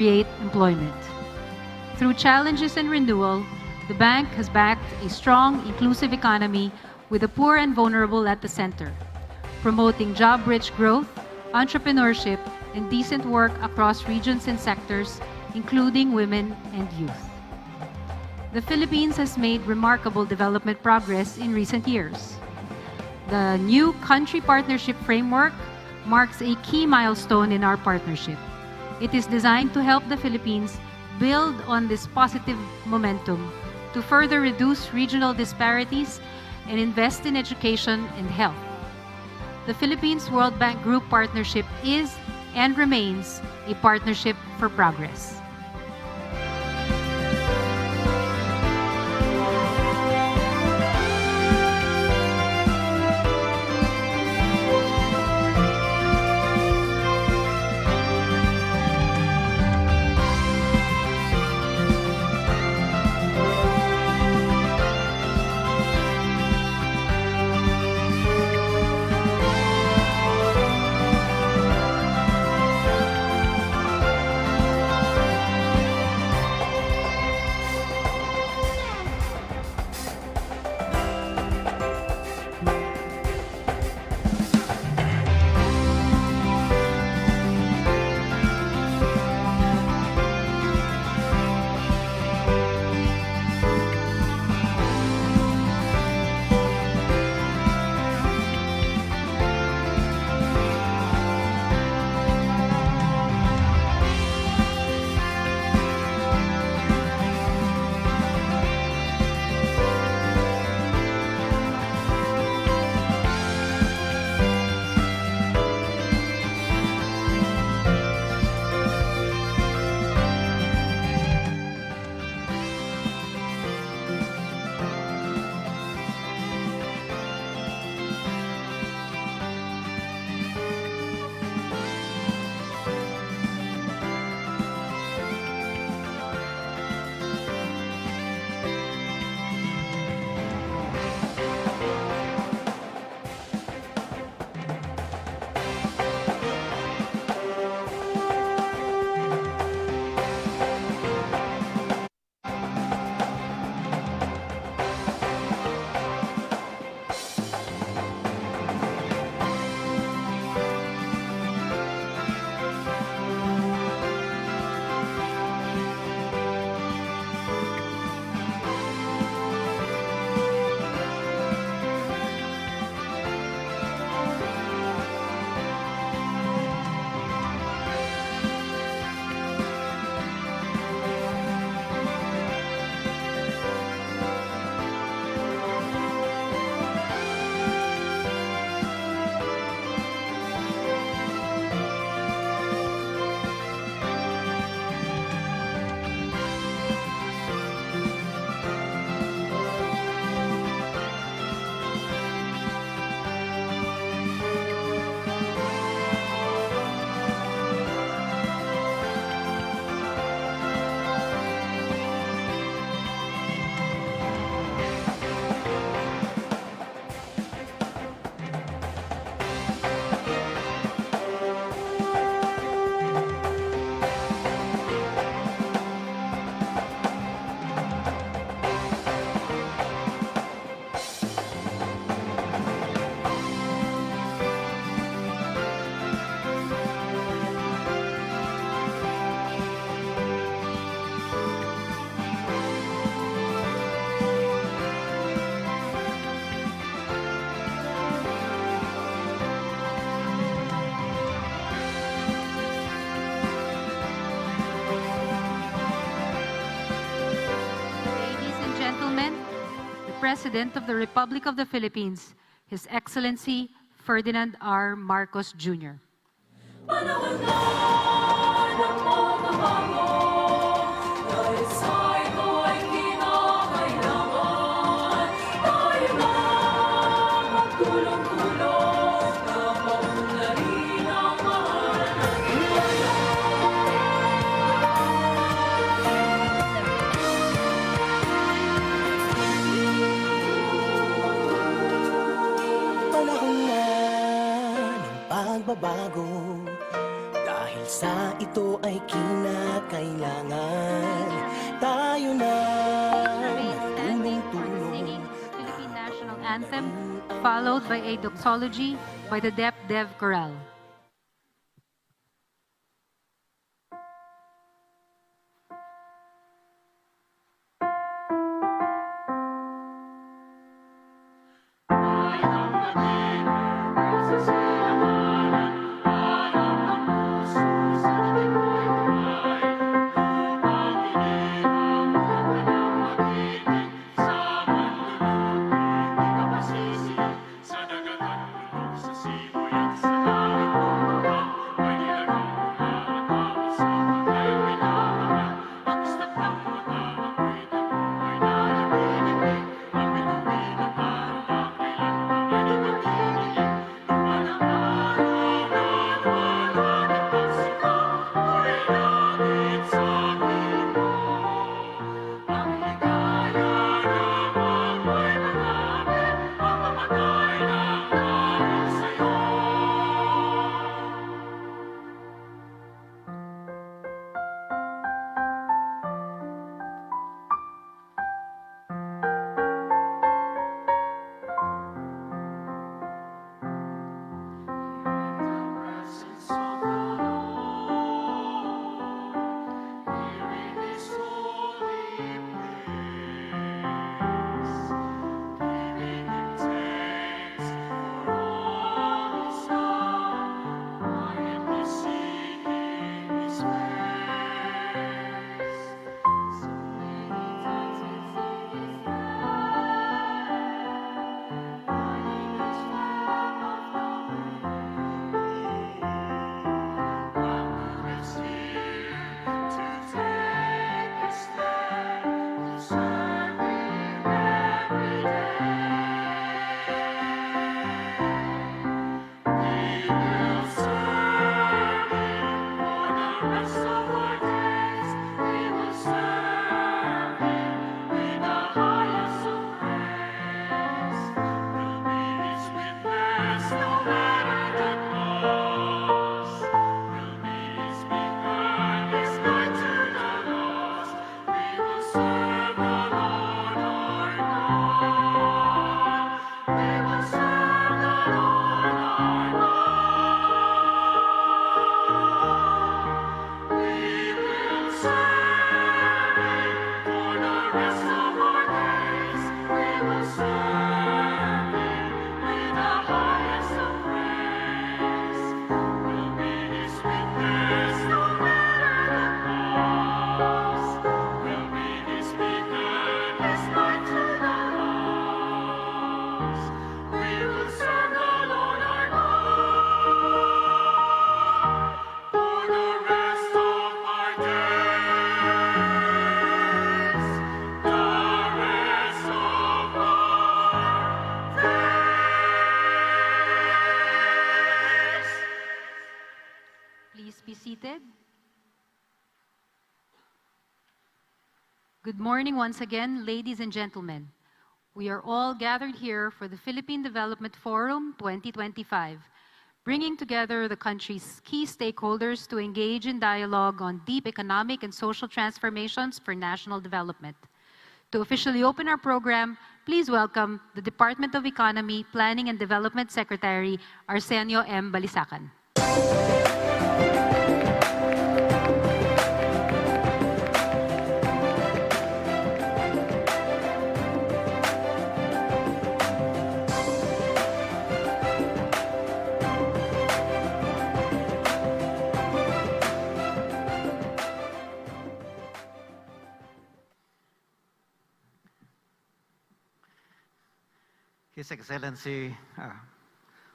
create employment. Through challenges and renewal, the bank has backed a strong, inclusive economy with the poor and vulnerable at the center, promoting job-rich growth, entrepreneurship, and decent work across regions and sectors, including women and youth. The Philippines has made remarkable development progress in recent years. The new country partnership framework marks a key milestone in our partnership. It is designed to help the Philippines build on this positive momentum to further reduce regional disparities and invest in education and health. The Philippines-World Bank Group partnership is and remains a partnership for progress. President of the Republic of the Philippines, His Excellency Ferdinand R. Marcos Jr. Panahon na ng pagbabago, dahil sa ito ay kinakailangan. Tayo na magtulong-tulong na maunlarin ang mahal na Panahon na ng pagbabago, dahil bansa ito ay kinakailangan. Tayo na singing Philippine National Anthem, followed by a doxology by the Dep Dev Chorale. Seated. Good morning once again, ladies and gentlemen. We are all gathered here for the Philippine Development Forum 2025, bringing together the country's key stakeholders to engage in dialogue on deep economic and social transformations for national development. To officially open our program, please welcome the Department of Economy, Planning and Development Secretary, Arsenio M. Balisacan. His Excellency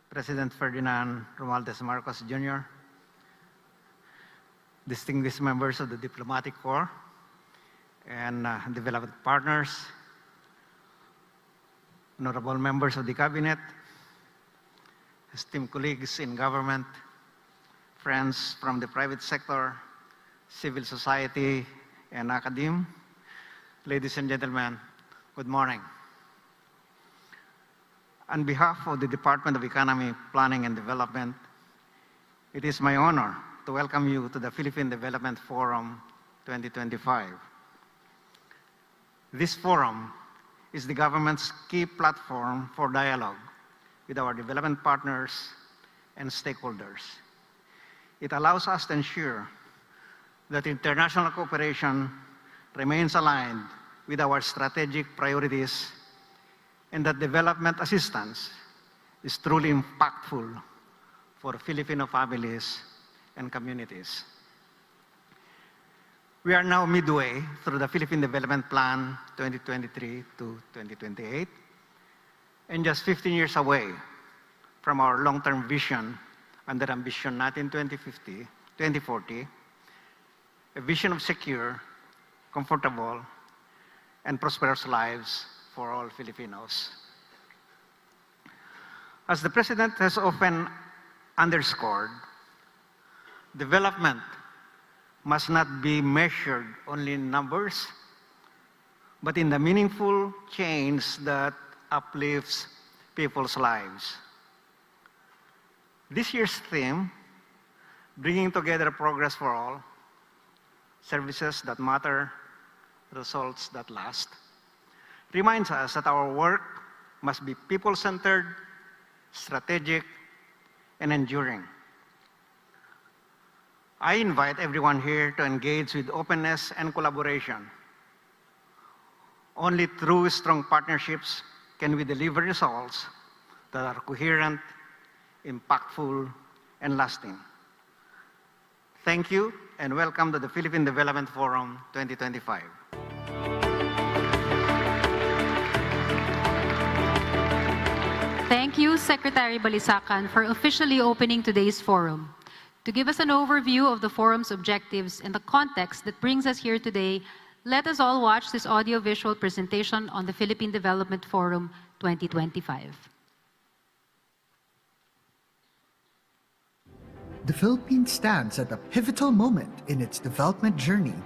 President Ferdinand Romualdez Marcos Jr., distinguished members of the Diplomatic Corps and development partners, honorable members of the Cabinet, esteemed colleagues in government, friends from the private sector, civil society, and academe, ladies and gentlemen, good morning. On behalf of the Department of Economy, Planning and Development, it is my honor to welcome you to the Philippine Development Forum 2025. This forum is the government's key platform for dialogue with our development partners and stakeholders. It allows us to ensure that international cooperation remains aligned with our strategic priorities and that development assistance is truly impactful for Filipino families and communities. We are now midway through the Philippine Development Plan 2023 to 2028, and just 15 years away from our long-term vision under Ambition natin 2040, a vision of secure, comfortable, and prosperous lives for all Filipinos. As the President has often underscored, development must not be measured only in numbers, but in the meaningful change that uplifts people's lives. This year's theme, bringing together progress for all, services that matter, results that last, reminds us that our work must be people-centered, strategic, and enduring. I invite everyone here to engage with openness and collaboration. Only through strong partnerships can we deliver results that are coherent, impactful, and lasting. Thank you, and welcome to the Philippine Development Forum 2025. Thank you, Secretary Balisacan, for officially opening today's forum. To give us an overview of the forum's objectives and the context that brings us here today, let us all watch this audio-visual presentation on the Philippine Development Forum 2025. The Philippines stands at a pivotal moment in its development journey.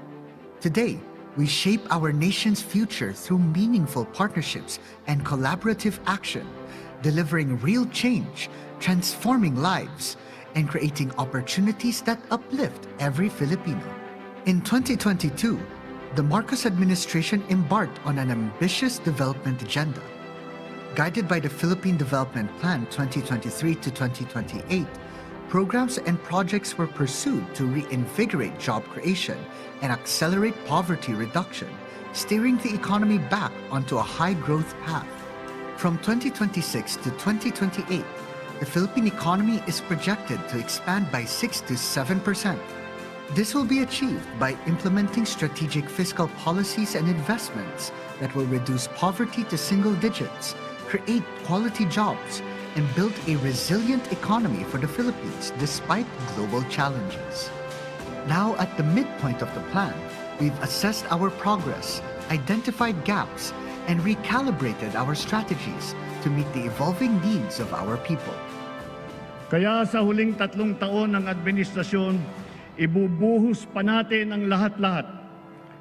Today, we shape our nation's future through meaningful partnerships and collaborative action, delivering real change, transforming lives, and creating opportunities that uplift every Filipino. In 2022, the Marcos administration embarked on an ambitious development agenda. Guided by the Philippine Development Plan 2023 to 2028, programs and projects were pursued to reinvigorate job creation and accelerate poverty reduction, steering the economy back onto a high-growth path. From 2026 to 2028, the Philippine economy is projected to expand by 6 to 7%. This will be achieved by implementing strategic fiscal policies and investments that will reduce poverty to single digits, create quality jobs, and build a resilient economy for the Philippines despite global challenges. Now, at the midpoint of the plan, we've assessed our progress, identified gaps, and recalibrated our strategies to meet the evolving needs of our people. Kaya sa huling 3 taon ng administrasyon, ibubuhos pa natin ang lahat-lahat,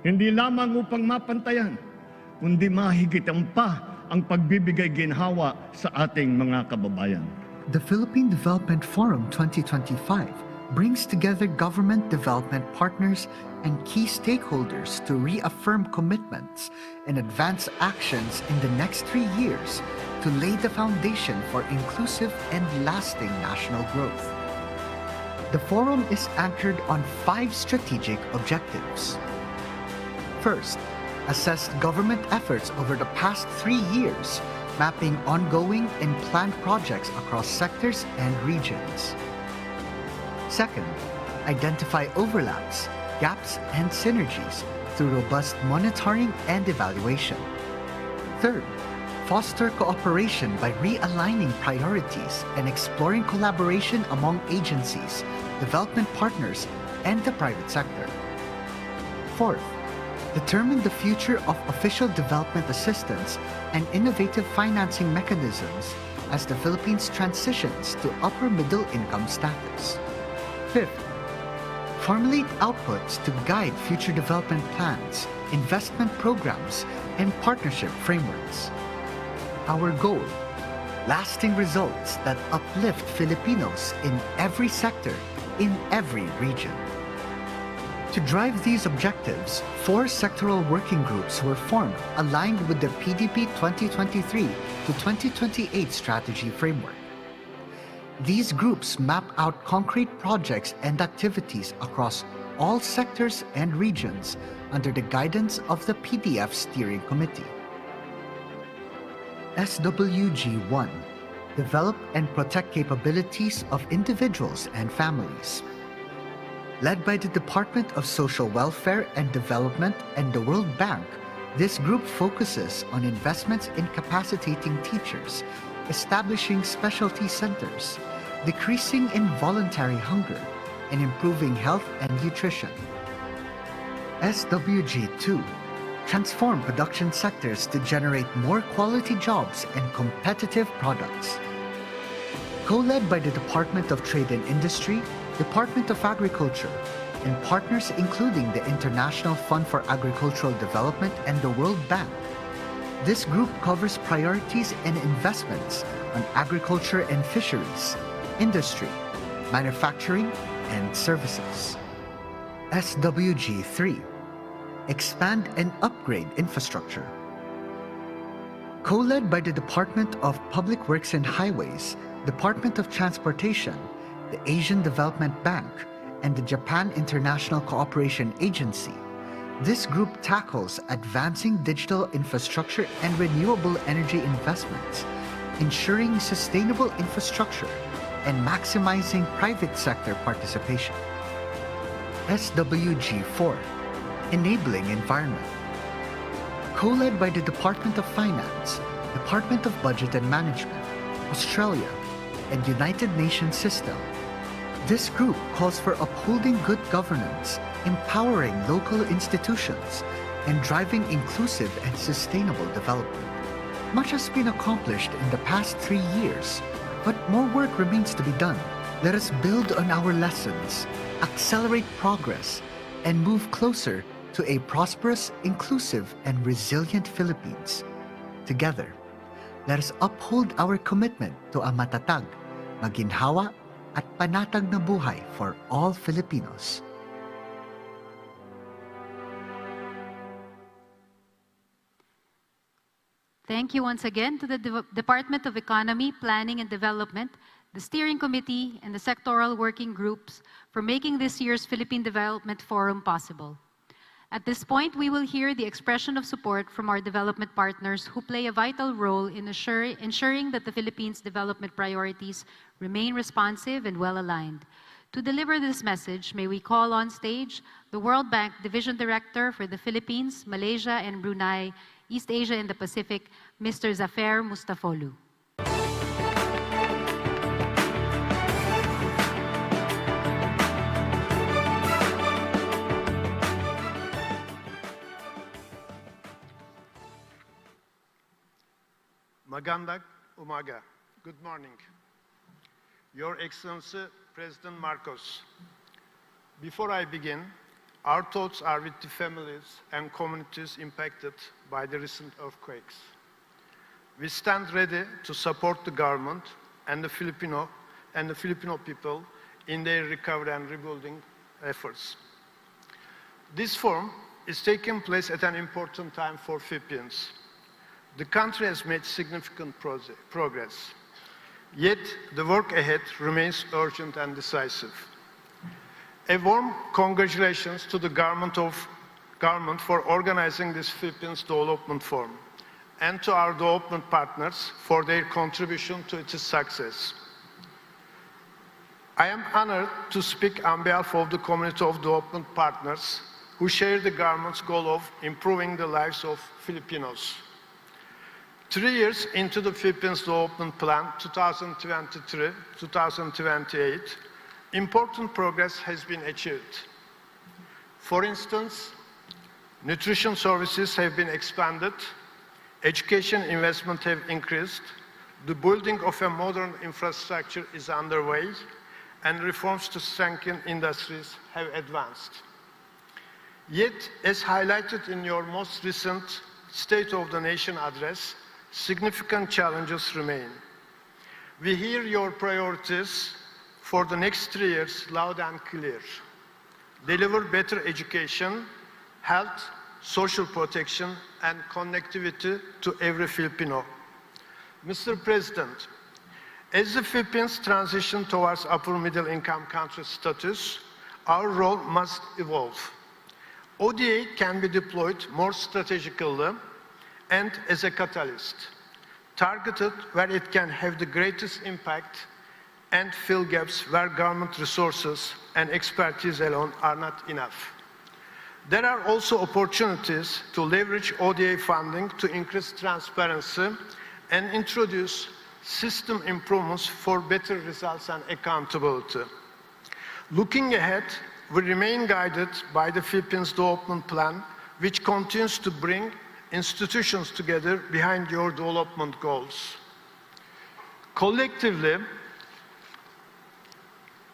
hindi lamang upang mapantayan, kundi mahigitan pa ang pagbibigay ginhawa sa ating mga kababayan. The Philippine Development Forum 2025 brings together government development partners and key stakeholders to reaffirm commitments and advance actions in the next 3 years to lay the foundation for inclusive and lasting national growth. The forum is anchored on 5 strategic objectives. First, assess government efforts over the past 3 years, mapping ongoing and planned projects across sectors and regions. Second, identify overlaps, gaps, and synergies through robust monitoring and evaluation. Third, foster cooperation by realigning priorities and exploring collaboration among agencies, development partners, and the private sector. Fourth, determine the future of official development assistance and innovative financing mechanisms as the Philippines transitions to upper middle income status. Fifth, formulate outputs to guide future development plans, investment programs, and partnership frameworks. Our goal, lasting results that uplift Filipinos in every sector in every region. To drive these objectives, 4 sectoral working groups were formed aligned with the PDP 2023 to 2028 strategy framework. These groups map out concrete projects and activities across all sectors and regions under the guidance of the PDF Steering Committee. SWG1: Develop and protect capabilities of individuals and families. Led by the Department of Social Welfare and Development and the World Bank, this group focuses on investments in capacitating teachers, establishing specialty centers, decreasing involuntary hunger, and improving health and nutrition. SWG2: Transform production sectors to generate more quality jobs and competitive products. Co-led by the Department of Trade and Industry, Department of Agriculture, and partners including the International Fund for Agricultural Development and the World Bank, this group covers priorities and investments on agriculture and fisheries, industry, manufacturing, and services. SWG3: Expand and upgrade infrastructure. Co-led by the Department of Public Works and Highways, Department of Transportation, the Asian Development Bank, and the Japan International Cooperation Agency, this group tackles advancing digital infrastructure and renewable energy investments, ensuring sustainable infrastructure, and maximizing private sector participation. SWG4: Enabling environment. Co-led by the Department of Finance, Department of Budget and Management, Australia, and United Nations System, this group calls for upholding good governance, empowering local institutions, and driving inclusive and sustainable development. Much has been accomplished in the past 3 years, but more work remains to be done. Let us build on our lessons, accelerate progress, and move closer to a prosperous, inclusive, and resilient Philippines. Together, let us uphold our commitment to a matatag, maginhawa, at panatag na buhay for all Filipinos. Thank you once again to the Department of Economy, Planning and Development, the Steering Committee, and the sectoral working groups for making this year's Philippine Development Forum possible. At this point, we will hear the expression of support from our development partners who play a vital role in ensuring that the Philippines' development priorities remain responsive and well-aligned. To deliver this message, may we call on stage the World Bank Division Director for the Philippines, Malaysia, and Brunei, East Asia and the Pacific, Mr. Zafer Mustafolu. Magandang umaga. Good morning. Your Excellency, President Marcos. Before I begin, our thoughts are with the families and communities impacted by the recent earthquakes. We stand ready to support the government and the Filipino people in their recovery and rebuilding efforts. This forum is taking place at an important time for Philippines. The country has made significant progress, yet the work ahead remains urgent and decisive. A warm congratulations to the government for organizing this Philippines Development Forum and to our development partners for their contribution to its success. I am honored to speak on behalf of the community of development partners who share the government's goal of improving the lives of Filipinos. 3 years into the Philippines Development Plan 2023-2028, important progress has been achieved. For instance, nutrition services have been expanded, education investment have increased, the building of a modern infrastructure is underway, and reforms to strengthen industries have advanced. Yet, as highlighted in your most recent State of the Nation address, significant challenges remain. We hear your priorities for the next 3 years loud and clear. Deliver better education, health, social protection, and connectivity to every Filipino. Mr. President, as the Philippines transition towards upper middle income country status, our role must evolve. ODA can be deployed more strategically and as a catalyst, targeted where it can have the greatest impact and fill gaps where government resources and expertise alone are not enough. There are also opportunities to leverage ODA funding to increase transparency and introduce system improvements for better results and accountability. Looking ahead, we remain guided by the Philippines Development Plan, which continues to bring institutions together behind your development goals. Collectively,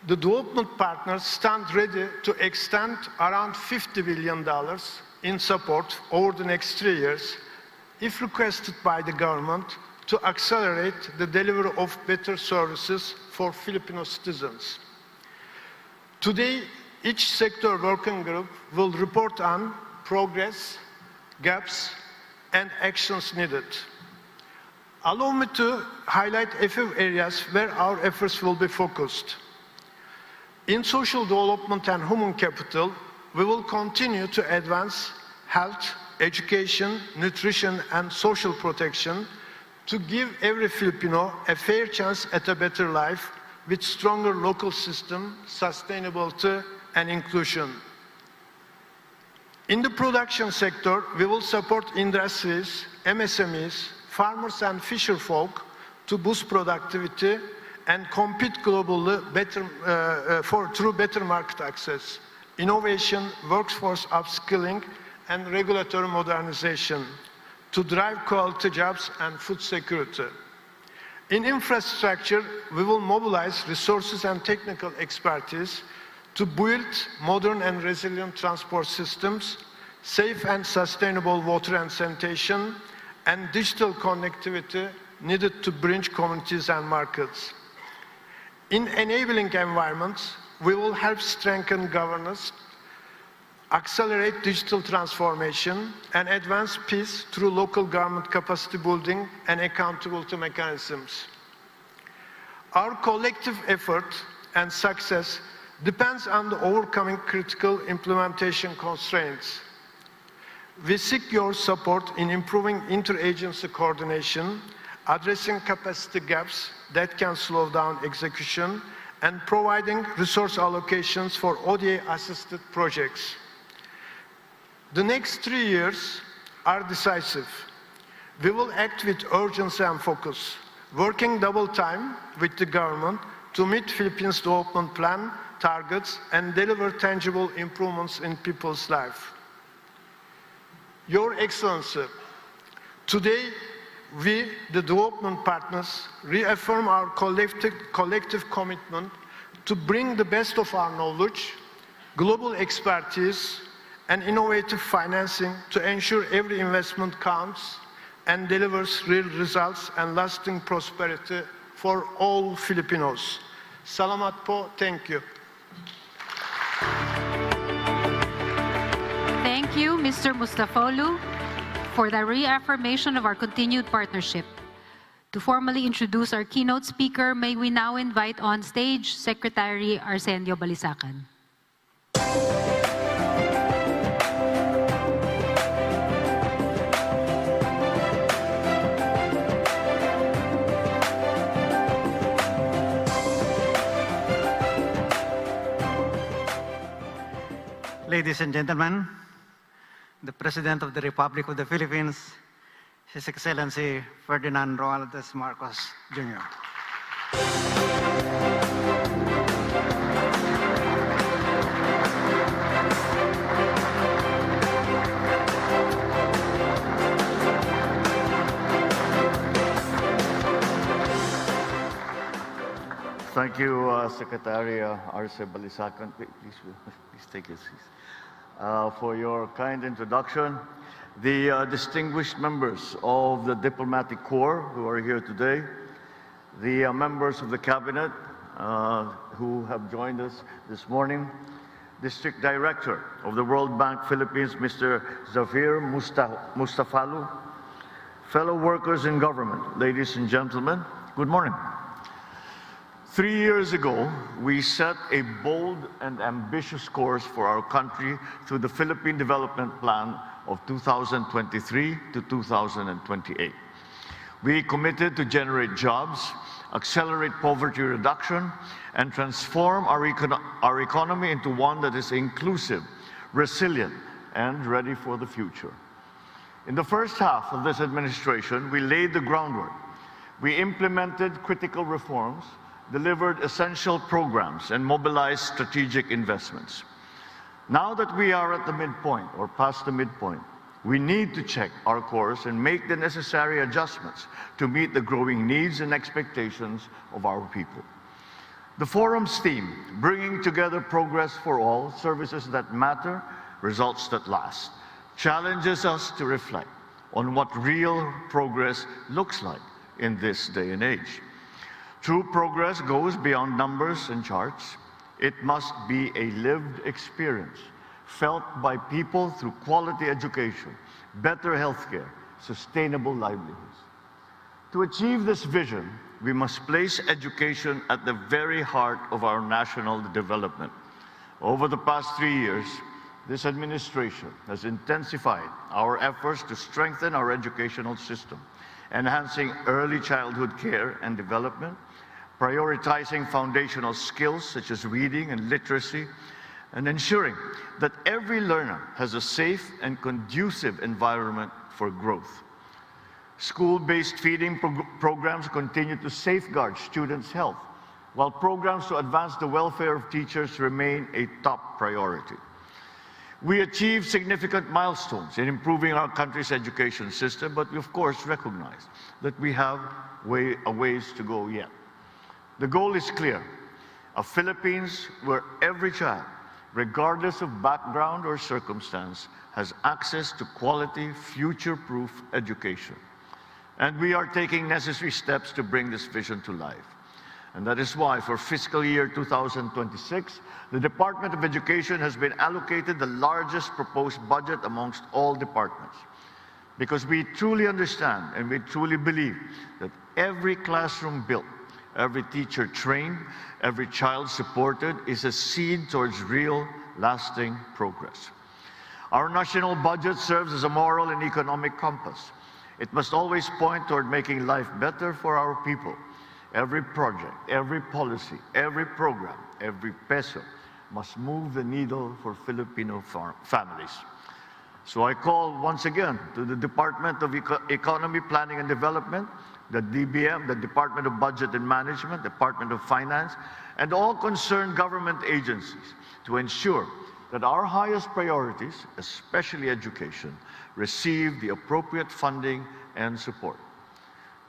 the development partners stand ready to extend around $50 billion in support over the next 3 years, if requested by the government, to accelerate the delivery of better services for Filipino citizens. Today, each sector working group will report on progress, gaps, and actions needed. Allow me to highlight a few areas where our efforts will be focused. In social development and human capital, we will continue to advance health, education, nutrition, and social protection to give every Filipino a fair chance at a better life with stronger local system, sustainability, and inclusion. In the production sector, we will support industries, MSMEs, farmers and fisherfolk to boost productivity and compete globally through better market access, innovation, workforce upskilling, and regulatory modernization to drive quality jobs and food security. In infrastructure, we will mobilize resources and technical expertise to build modern and resilient transport systems, safe and sustainable water and sanitation, and digital connectivity needed to bridge communities and markets. In enabling environments, we will help strengthen governance, accelerate digital transformation, and advance peace through local government capacity building and accountability mechanisms. Our collective effort and success depends on the overcoming critical implementation constraints. We seek your support in improving interagency coordination, addressing capacity gaps that can slow down execution, and providing resource allocations for ODA-assisted projects. The next 3 years are decisive. We will act with urgency and focus, working double time with the government to meet Philippines Development Plan targets and deliver tangible improvements in people's lives. Your Excellency, today we, the development partners, reaffirm our collective commitment to bring the best of our knowledge, global expertise, and innovative financing to ensure every investment counts and delivers real results and lasting prosperity for all Filipinos. Salamat po, thank you. Thank you, Mr. Mustafolu, for the reaffirmation of our continued partnership. To formally introduce our keynote speaker, may we now invite on stage Secretary Arsenio Balisacan. Ladies and gentlemen, the President of the Republic of the Philippines, His Excellency Ferdinand Marcos Jr. Thank you, Secretary Arce Balisacan. Please take your seats. For your kind introduction. The distinguished members of the diplomatic corps who are here today, the members of the cabinet, who have joined us this morning, District Director of the World Bank Philippines, Mr. Zafir Mustafalu, fellow workers in government, ladies and gentlemen, good morning. 3 years ago, we set a bold and ambitious course for our country through the Philippine Development Plan of 2023 to 2028. We committed to generate jobs, accelerate poverty reduction, and transform our economy into one that is inclusive, resilient, and ready for the future. In the first half of this administration, we laid the groundwork. We implemented critical reforms, delivered essential programs, and mobilized strategic investments. Now that we are at the midpoint, or past the midpoint, we need to check our course and make the necessary adjustments to meet the growing needs and expectations of our people. The forum's theme, bringing together progress for all, services that matter, results that last, challenges us to reflect on what real progress looks like in this day and age. True progress goes beyond numbers and charts. It must be a lived experience, felt by people through quality education, better healthcare, sustainable livelihoods. To achieve this vision, we must place education at the very heart of our national development. Over the past 3 years, this administration has intensified our efforts to strengthen our educational system, enhancing early childhood care and development, prioritizing foundational skills such as reading and literacy, and ensuring that every learner has a safe and conducive environment for growth. School-based feeding programs continue to safeguard students' health, while programs to advance the welfare of teachers remain a top priority. We achieved significant milestones in improving our country's education system, but we of course recognize that we have a ways to go yet. The goal is clear: a Philippines where every child, regardless of background or circumstance, has access to quality, future-proof education. And we are taking necessary steps to bring this vision to life. And that is why for fiscal year 2026, the Department of Education has been allocated the largest proposed budget amongst all departments. Because we truly understand and we truly believe that every classroom built, every teacher trained, every child supported is a seed towards real, lasting progress. Our national budget serves as a moral and economic compass. It must always point toward making life better for our people. Every project, every policy, every program, every peso must move the needle for Filipino families. So I call once again to the Department of Economy, Planning and Development, the DBM, the Department of Budget and Management, Department of Finance, and all concerned government agencies to ensure that our highest priorities, especially education, receive the appropriate funding and support.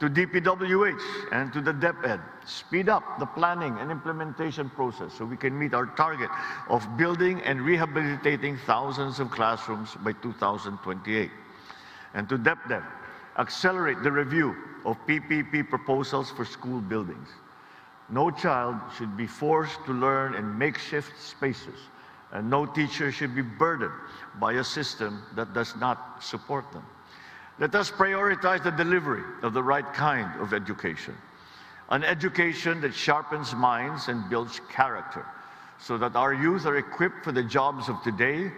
To DPWH and to the DepEd, speed up the planning and implementation process so we can meet our target of building and rehabilitating thousands of classrooms by 2028. And to DepDev, accelerate the review of PPP proposals for school buildings. No child should be forced to learn in makeshift spaces, and no teacher should be burdened by a system that does not support them. Let us prioritize the delivery of the right kind of education, an education that sharpens minds and builds character, so that our youth are equipped for the jobs of today,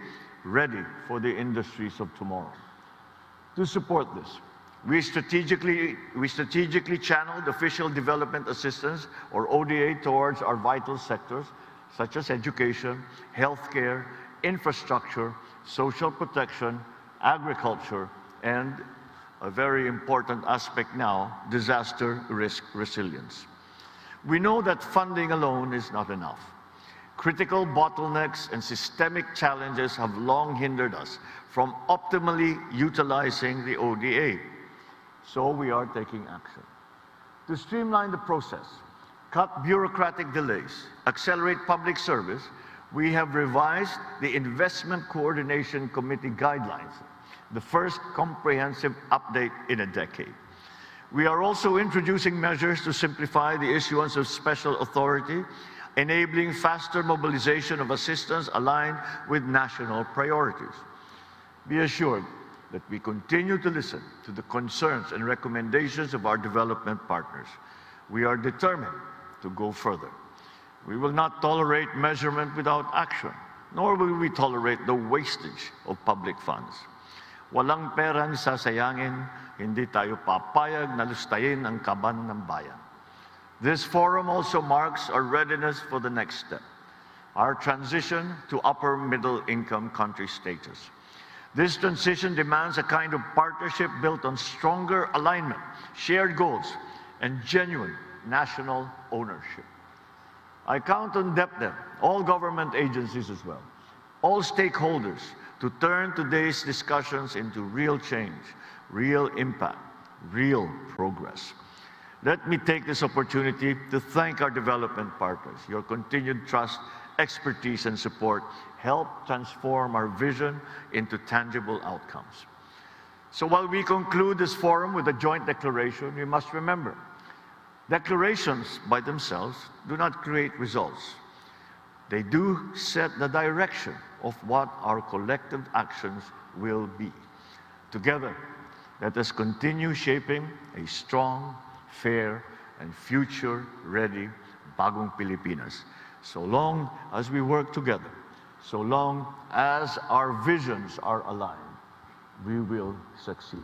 ready for the industries of tomorrow. To support this, we strategically channeled official development assistance, or ODA, towards our vital sectors, such as education, healthcare, infrastructure, social protection, agriculture, and a very important aspect now, disaster risk resilience. We know that funding alone is not enough. Critical bottlenecks and systemic challenges have long hindered us from optimally utilizing the ODA. So we are taking action. To streamline the process, cut bureaucratic delays, accelerate public service, we have revised the Investment Coordination Committee guidelines, the first comprehensive update in a decade. We are also introducing measures to simplify the issuance of special authority, enabling faster mobilization of assistance aligned with national priorities. Be assured that we continue to listen to the concerns and recommendations of our development partners. We are determined to go further. We will not tolerate measurement without action, nor will we tolerate the wastage of public funds. Walang perang sasayangin, hindi tayo papayag na lustayin ang kaban ng bayan. This forum also marks our readiness for the next step, our transition to upper middle income country status. This transition demands a kind of partnership built on stronger alignment, shared goals, and genuine national ownership. I count on DepDem, all government agencies as well, all stakeholders, to turn today's discussions into real change, real impact, real progress. Let me take this opportunity to thank our development partners. Your continued trust, expertise, and support help transform our vision into tangible outcomes. So while we conclude this forum with a joint declaration, we must remember, declarations by themselves do not create results. They do set the direction of what our collective actions will be. Together, let us continue shaping a strong, fair, and future-ready Bagong Pilipinas. So long as we work together, so long as our visions are aligned, we will succeed.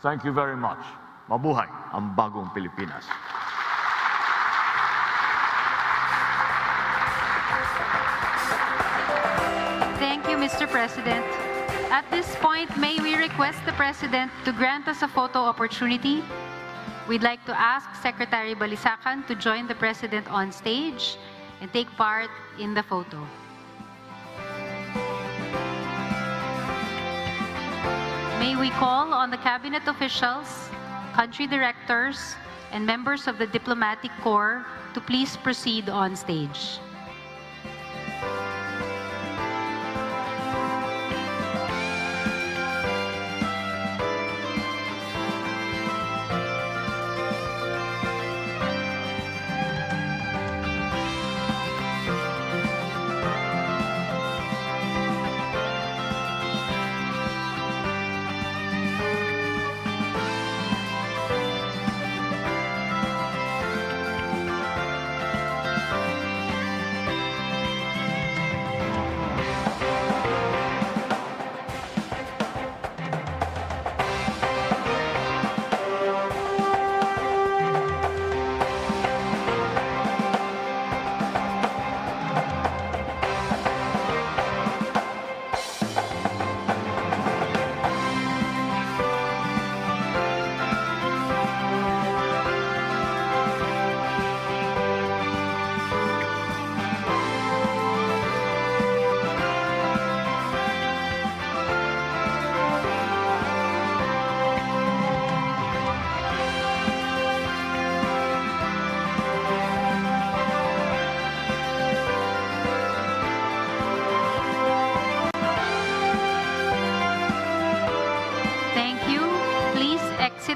Thank you very much. Mabuhay ang Bagong Pilipinas. Thank you, Mr. President. At this point, may we request the President to grant us a photo opportunity? We'd like to ask Secretary Balisacan to join the President on stage and take part in the photo. May we call on the Cabinet officials, country directors, and members of the Diplomatic Corps to please proceed on stage.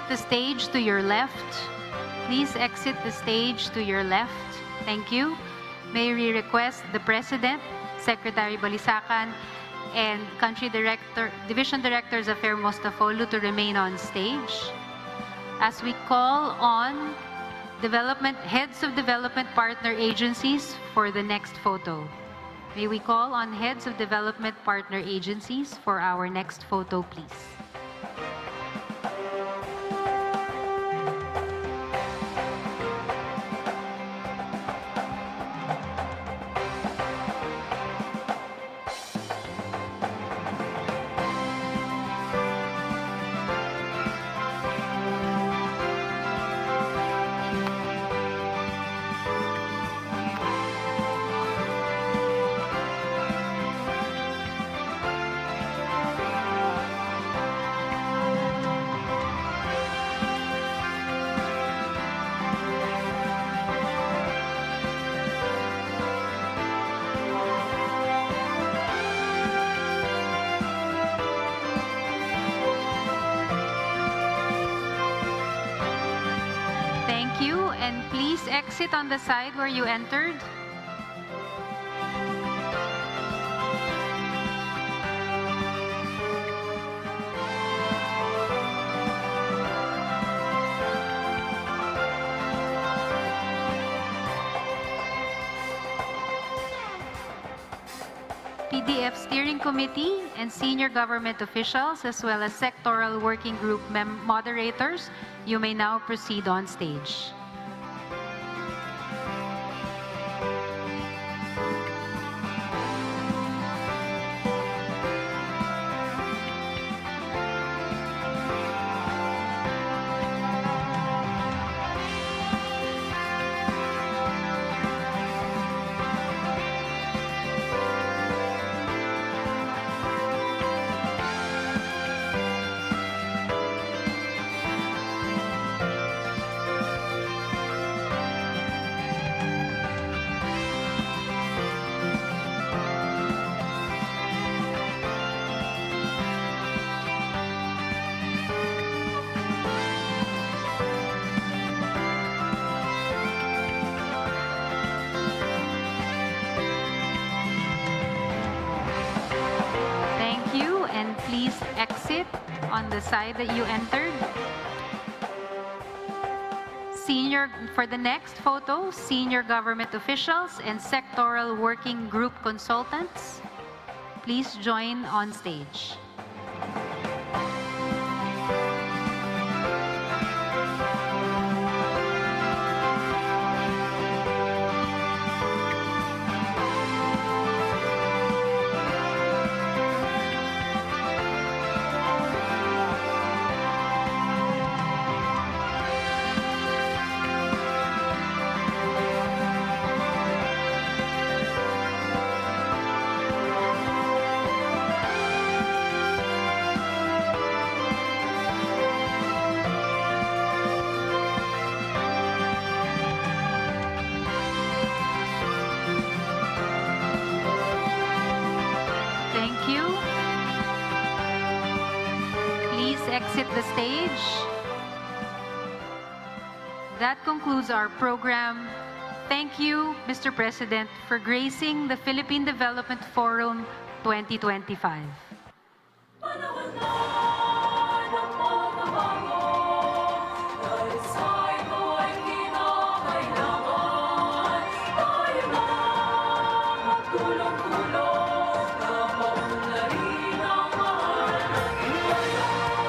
The stage to your left. Please exit the stage to your left. Thank you. May we request the President, Secretary Balisacan, and Division Director Zafir Mostafolu to remain on stage as we call on heads of development partner agencies for the next photo. May we call on heads of development partner agencies for our next photo, please. Please exit on the side where you entered. PDF Steering Committee and senior government officials, as well as sectoral working group moderators, you may now proceed on stage. Please exit on the side that you entered. For the next photo, senior government officials and sectoral working group consultants, please join on stage. Exit the stage. That concludes our program. Thank you, Mr. President, for gracing the Philippine Development Forum 2025. Panahon na ng pagbabago, dahil sa ito ay kinakailangan. Tayo na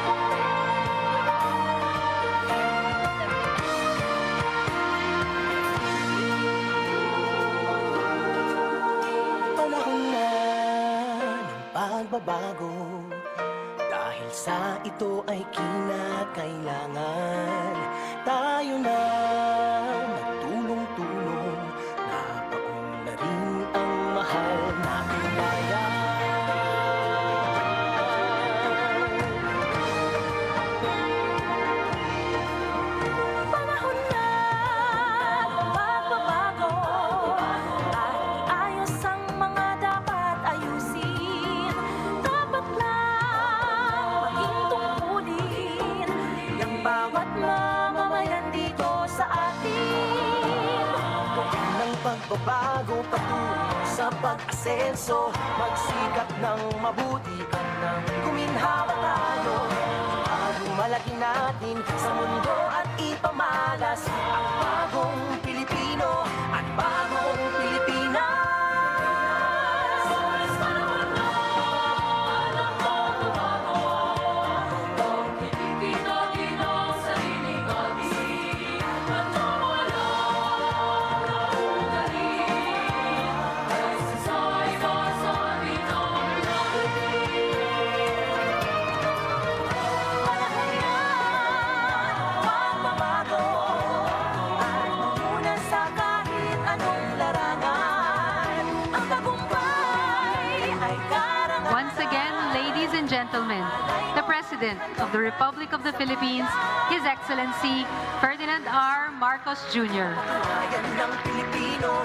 magtulong-tulong na maunlarin ang mahal nating bayan. Panahon na ng pagbabago, dahil sa ito ay kinakailangan. Tayo na magtulong-tulong na paunlarin ang mahal nating bayan. Panahon na ng pagbabago, at iayos ang mga dapat ayusin. Dapat lang maging tungkulin ng bawat mamamayan dito sa atin. Gawin ng pagbabago patungo sa pag-asenso, magsikap ng mabuti at nang guminhawa tayo. Ipagmalaki natin sa mundo at ipamalas ang bagong Pilipino at bagong Pilipinas. Panahon na ng pagbabago, pagpipigin natin ang sarili natin at mawala na ugaling, kasi sa iba sa atin ang natin. Panahon na ng pagbabago, at muna sa kahit anong larangan. Ang tagumpay ay karangan. Once again, ladies and gentlemen, the President of the Republic of the Philippines, His Excellency Ferdinand R. Marcos Jr. Bayan ng Pilipino,